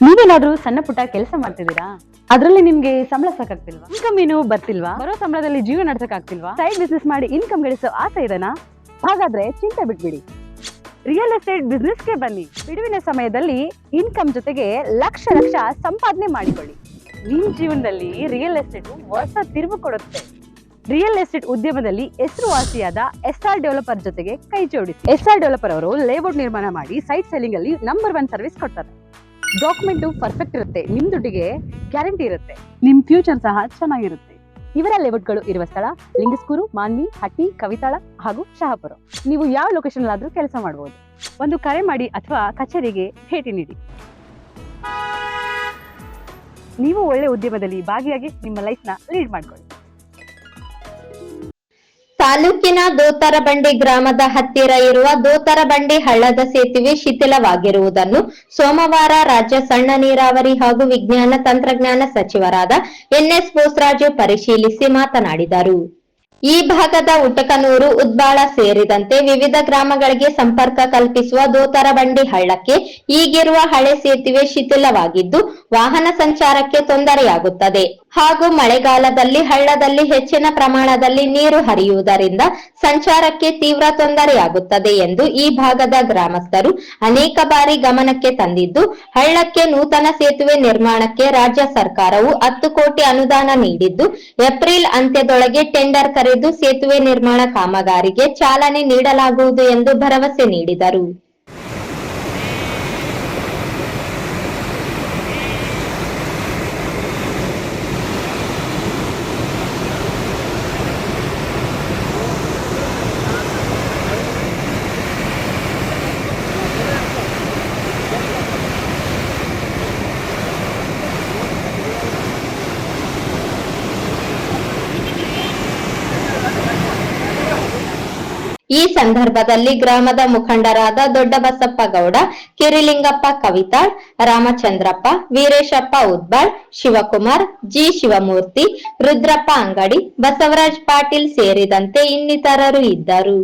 ನೀವೇನಾದ್ರೂ ಸಣ್ಣ ಪುಟ್ಟ ಕೆಲಸ ಮಾಡ್ತಿದ್ದೀರಾ? ಅದ್ರಲ್ಲಿ ನಿಮ್ಗೆ ಸಂಬಳ ಸಾಕಾಗ್ತಿಲ್ವಾ? ಇನ್ಕಮ್ ಏನು ಬರ್ತಿಲ್ವಾ? ಬರೋ ಸಂಬಳದಲ್ಲಿ ಜೀವನ ನಡೆಸಕ್ ಆಗ್ತಿಲ್ವಾ? ಸೈಡ್ ಬಿಸ್ನೆಸ್ ಮಾಡಿ ಇನ್ಕಮ್ ಗಳಿಸೋ ಆಸೆ ಇದೆನಾ? ಹಾಗಾದ್ರೆ ಚಿಂತೆ ಬಿಟ್ಬಿಡಿ, ರಿಯಲ್ ಎಸ್ಟೇಟ್ ಬಿಸ್ನೆಸ್ಗೆ ಬನ್ನಿ. ಬಿಡುವಿನ ಸಮಯದಲ್ಲಿ ಇನ್ಕಮ್ ಜೊತೆಗೆ ಲಕ್ಷ ಲಕ್ಷ ಸಂಪಾದನೆ ಮಾಡಿಕೊಳ್ಳಿ. ನಿಮ್ ಜೀವನದಲ್ಲಿ ರಿಯಲ್ ಎಸ್ಟೇಟ್ ಹೊಸ ತಿರುವು ಕೊಡುತ್ತೆ. ರಿಯಲ್ ಎಸ್ಟೇಟ್ ಉದ್ಯಮದಲ್ಲಿ ಹೆಸರುವಾಸಿಯಾದ SR ಡೆವಲಪರ್ ಜೊತೆಗೆ ಕೈ ಜೋಡಿಸಿ. SR ಡೆವಲಪರ್ ಅವರು ಲೇಔಟ್ ನಿರ್ಮಾಣ ಮಾಡಿ ಸೈಟ್ ಸೆಲ್ಲಿಂಗ್ ಅಲ್ಲಿ ನಂಬರ್ 1 ಸರ್ವಿಸ್ ಕೊಡ್ತಾರೆ. ಡಾಕ್ಯುಮೆಂಟ್ ಪರ್ಫೆಕ್ಟ್ ಇರುತ್ತೆ, ನಿಮ್ ದುಡ್ಡಿಗೆ ಗ್ಯಾರಂಟಿ ಇರುತ್ತೆ, ನಿಮ್ ಫ್ಯೂಚರ್ ಸಹ ಚೆನ್ನಾಗಿರುತ್ತೆ. ಇವರ ಲೇಔಟ್ಗಳು ಇರುವ ಸ್ಥಳ ಲಿಂಗಸ್ಕೂರು, ಮಾನ್ವಿ, ಹಟ್ಟಿ, ಕವಿತಾಳ ಹಾಗೂ ಶಹಾಪುರ. ನೀವು ಯಾವ ಲೊಕೇಶನ್ ಆದ್ರೂ ಕೆಲಸ ಮಾಡಬಹುದು. ಒಂದು ಕರೆ ಮಾಡಿ ಅಥವಾ ಕಚೇರಿಗೆ ಭೇಟಿ ನೀಡಿ. ನೀವು ಒಳ್ಳೆ ಉದ್ಯಮದಲ್ಲಿ ಭಾಗಿಯಾಗಿ ನಿಮ್ಮ ಲೈಫ್ ನ ಲೀಡ್ ಮಾಡ್ಕೊಳ್ಳಿ. ತಾಲೂಕಿನ ದೋತರಬಂಡಿ ಗ್ರಾಮದ ಹತ್ತಿರ ಇರುವ ದೋತರಬಂಡಿ ಹಳ್ಳದ ಸೇತುವೆ ಶಿಥಿಲವಾಗಿರುವುದನ್ನು ಸೋಮವಾರ ರಾಜ್ಯ ಸಣ್ಣ ನೀರಾವರಿ ಹಾಗೂ ವಿಜ್ಞಾನ ತಂತ್ರಜ್ಞಾನ ಸಚಿವರಾದ NS ಬೋಸರಾಜು ಪರಿಶೀಲಿಸಿ ಮಾತನಾಡಿದರು. ಈ ಭಾಗದ ಉಟಕನೂರು, ಉದ್ಬಾಳ ಸೇರಿದಂತೆ ವಿವಿಧ ಗ್ರಾಮಗಳಿಗೆ ಸಂಪರ್ಕ ಕಲ್ಪಿಸುವ ದೋತರಬಂಡಿ ಹಳ್ಳಕ್ಕೆ ಈಗಿರುವ ಹಳೆ ಸೇತುವೆ ಶಿಥಿಲವಾಗಿದ್ದು ವಾಹನ ಸಂಚಾರಕ್ಕೆ ತೊಂದರೆಯಾಗುತ್ತದೆ ಹಾಗೂ ಮಳೆಗಾಲದಲ್ಲಿ ಹಳ್ಳದಲ್ಲಿ ಹೆಚ್ಚಿನ ಪ್ರಮಾಣದಲ್ಲಿ ನೀರು ಹರಿಯುವುದರಿಂದ ಸಂಚಾರಕ್ಕೆ ತೀವ್ರ ತೊಂದರೆಯಾಗುತ್ತದೆ ಎಂದು ಈ ಭಾಗದ ಗ್ರಾಮಸ್ಥರು ಅನೇಕ ಬಾರಿ ಗಮನಕ್ಕೆ ತಂದಿದ್ದು, ಹಳ್ಳಕ್ಕೆ ನೂತನ ಸೇತುವೆ ನಿರ್ಮಾಣಕ್ಕೆ ರಾಜ್ಯ ಸರ್ಕಾರವು 10 ಕೋಟಿ ಅನುದಾನ ನೀಡಿದ್ದು ಏಪ್ರಿಲ್ ಅಂತ್ಯದೊಳಗೆ ಟೆಂಡರ್ ಕರೆದು ಸೇತುವೆ ನಿರ್ಮಾಣ ಕಾಮಗಾರಿಗೆ ಚಾಲನೆ ನೀಡಲಾಗುವುದು ಎಂದು ಭರವಸೆ ನೀಡಿದರು. ಈ ಸಂದರ್ಭದಲ್ಲಿ ಗ್ರಾಮದ ಮುಖಂಡರಾದ ದೊಡ್ಡಬಸಪ್ಪ ಗೌಡ, ಕಿರಿಲಿಂಗಪ್ಪ ಕವಿತಾಳ್, ರಾಮಚಂದ್ರಪ್ಪ, ವೀರೇಶಪ್ಪ ಉದ್ಬಾಳ್, ಶಿವಕುಮಾರ್, ಜಿ ಶಿವಮೂರ್ತಿ, ರುದ್ರಪ್ಪ ಅಂಗಡಿ, ಬಸವರಾಜ್ ಪಾಟೀಲ್ ಸೇರಿದಂತೆ ಇನ್ನಿತರರು ಇದ್ದರು.